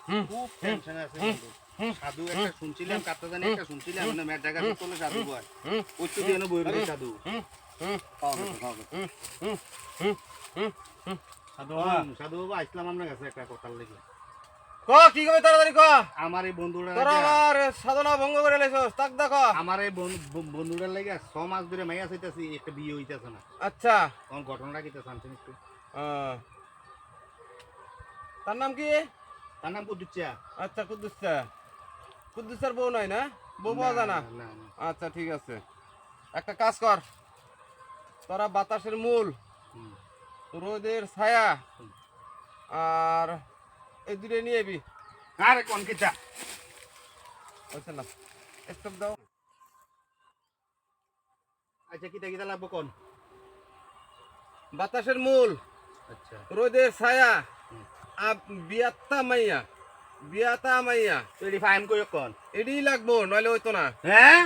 খুব টেনশন আছে বন্ধু। সাধু একটা শুনছিলাম, কাটতে জানি একটা শুনছিলাম, মানে মেয়ের জায়গা ঠিক করলে সাধু বয়। ওই তো দিয়ে বই রয়েছে সাধু। সাধু বাবা আসলাম আপনার কাছে একটা কথার লেগে। কি কবে তাড়াতাড়ি ক। আমার এই বন্ধুরা তোরা আমার সাধনা ভঙ্গ করে লাইছস, তাক দেখো। আমার এই বন্ধুটার লেগে 6 মাস ধরে মাইয়া চাইতেছি, একটা বিয়ে হইতেছে না। আচ্ছা, তখন ঘটনাটা কি জানছেন একটু? তার নাম কি? তার নাম কুদ্দুচ্চা। আচ্ছা, কুদ্দুসা। কুদ্দুসার বউ নাই না? বউ পাওয়া যায় না? আচ্ছা, ঠিক আছে। একটা কাজ কর, তোরা বাতাসের মূল, রোদের ছায়া আর এই দুটো নিয়ে এবি। আরে কোন কিটা? আচ্ছা না, স্টপ দাও। আচ্ছা কিটা কিটা লাগবো কোন? বাতাসের মূল, আচ্ছা, রোদের ছায়া, বিয়াত্তা মাইয়া, বিয়াতা মাইয়া। তো এটি ফাইন কই কোন? এডি লাগবো, নইলে হইতো না। হ্যাঁ?